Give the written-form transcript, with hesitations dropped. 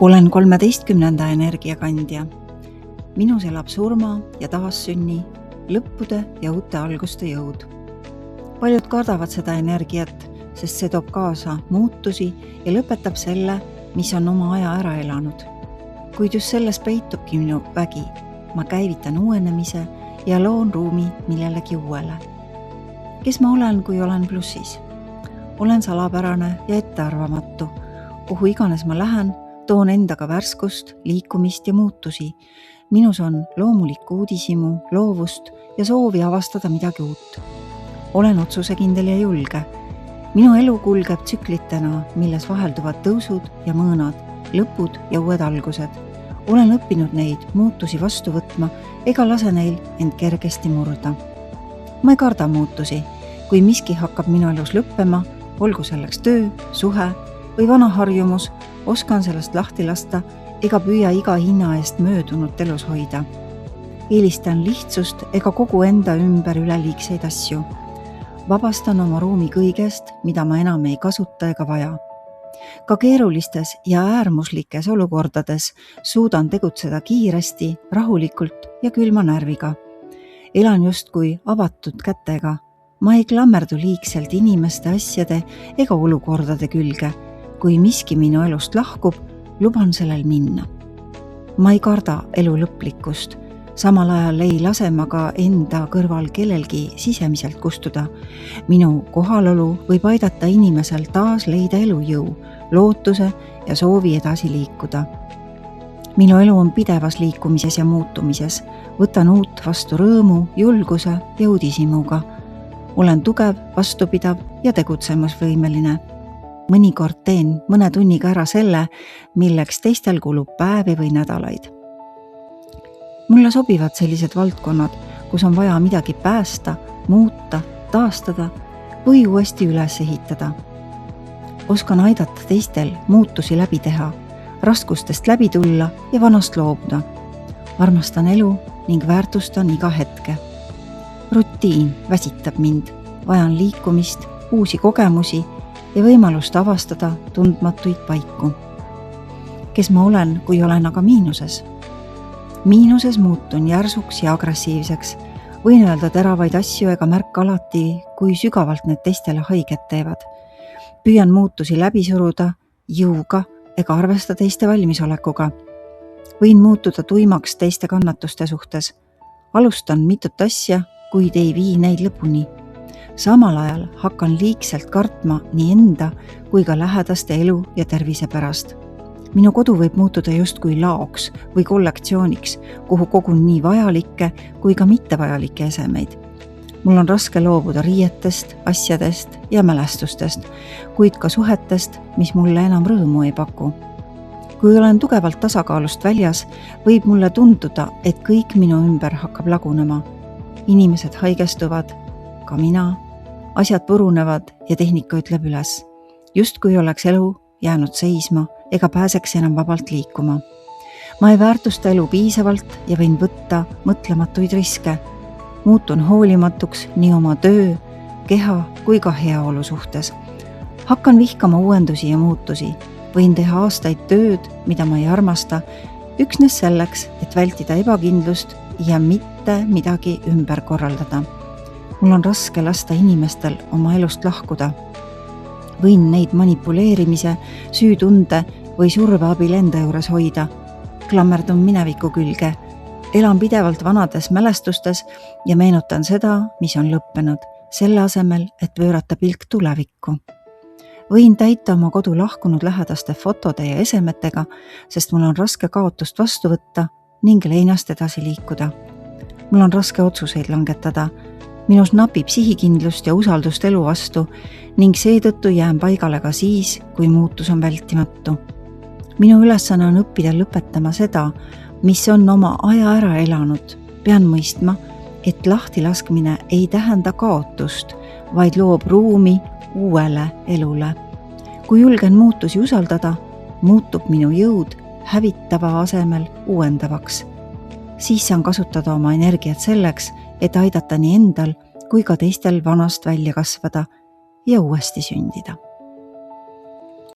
Olen 13. energiakandja. Minus elab surma ja taassünni, lõppude ja uute alguste jõud. Paljud kardavad seda energiat, sest see toob kaasa muutusi ja lõpetab selle, mis on oma aja ära elanud. Kuid just selles peitubki minu vägi. Ma käivitan uuenemise ja loon ruumi millelegi uuele. Kes ma olen, kui olen plussis? Olen salapärane ja ettearvamatu. Kuhu iganes ma lähen, toon endaga värskust, liikumist ja muutusi. Minus on loomulikku uudishimu, loovust ja soovi avastada midagi uut. Olen otsusekindel ja julge. Minu elu kulgeb tsüklitena, milles vahelduvad tõusud ja mõõnad, lõpud ja uued algused. Olen õppinud neid muutusi vastu võtma ega lase neil end kergesti murda. Ma ei karda muutusi. Kui miski hakkab minu elus lõppema, olgu selleks töö, suhe või vana harjumus, oskan sellest lahti lasta ega püüa iga hinna eest möödunut elus hoida. Eelistan lihtsust ega kogu enda ümber üleliigseid asju. Vabastan oma ruumi kõigest, mida ma enam ei kasuta ega vaja. Ka keerulistes ja äärmuslikes olukordades suudan tegutseda kiiresti, rahulikult ja külma närviga. Elan justkui avatud kätega. Ma ei klammerdu liigselt inimeste, asjade ega olukordade külge. Kui miski minu elust lahkub, luban sellel minna. Ma ei karda elu lõplikkust. Samal ajal ei lase ma ka enda kõrval kellelgi sisemiselt kustuda. Minu kohalolu võib aidata inimesel taas leida elujõu, lootuse ja soovi edasi liikuda. Minu elu on pidevas liikumises ja muutumises. Võtan uut vastu rõõmu, julguse ja uudishimuga. Olen tugev, vastupidav ja tegutsemusvõimeline. Mõnikord teen mõne tunniga ära selle, milleks teistel kulub päevi või nädalaid. Mulle sobivad sellised valdkonnad, kus on vaja midagi päästa, muuta, taastada või uuesti üles ehitada. Oskan aidata teistel muutusi läbi teha, raskustest läbi tulla ja vanast loobuda. Armastan elu ning väärtustan iga hetke. Rutiin väsitab mind, vajan liikumist, uusi kogemusi ja võimalust avastada tundmatuid paiku. Kes ma olen, kui olen aga miinuses? Miinuses muutun järsuks ja agressiivseks. Võin öelda teravaid asju ega märka alati, kui sügavalt need teistele haiget teevad. Püüan muutusi läbi suruda, jõuga ega arvesta teiste valmisolekuga. Võin muutuda tuimaks teiste kannatuste suhtes. Alustan mitut asja, kuid ei vii neid lõpuni. Samal ajal hakkan liigselt kartma nii enda kui ka lähedaste elu ja tervise pärast. Minu kodu võib muutuda justkui laoks või kollektsiooniks, kuhu kogun nii vajalikke kui ka mittevajalikke esemeid. Mul on raske loobuda riietest, asjadest ja mälestustest, kuid ka suhetest, mis mulle enam rõõmu ei paku. Kui olen tugevalt tasakaalust väljas, võib mulle tunduda, et kõik minu ümber hakkab lagunema. Inimesed haigestuvad, ka mina, asjad purunevad ja tehnika ütleb üles. Just kui oleks elu jäänud seisma ega pääseks enam vabalt liikuma. Ma ei väärtusta elu piisavalt ja võin võtta mõtlematuid riske. Muutun hoolimatuks nii oma töö, keha kui ka heaolu suhtes. Hakkan vihkama uuendusi ja muutusi. Võin teha aastaid tööd, mida ma ei armasta, üksnes selleks, et vältida ebakindlust ja mitte midagi ümber korraldada. Mul on raske lasta inimestel oma elust lahkuda. Võin neid manipuleerimise, süütunde või surve abil enda juures hoida. Klammerdun mineviku külge. Elan pidevalt vanades mälestustes ja meenutan seda, mis on lõppenud, selle asemel, et pöörata pilk tulevikku. Võin täita oma kodu lahkunud lähedaste fotode ja esemetega, sest mul on raske kaotust vastu võtta ning leinast edasi liikuda. Mul on raske otsuseid langetada. Minus napib sihikindlust ja usaldust elu vastu ning seetõttu jään paigale ka siis, kui muutus on vältimatu. Minu ülesanne on õppida lõpetama seda, mis on oma aja ära elanud. Pean mõistma, et lahtilaskmine ei tähenda kaotust, vaid loob ruumi uuele elule. Kui julgen muutusi usaldada, muutub minu jõud hävitava asemel uuendavaks. Siis saan kasutada oma energiat selleks, et aidata nii endal kui ka teistel vanast välja kasvada ja uuesti sündida.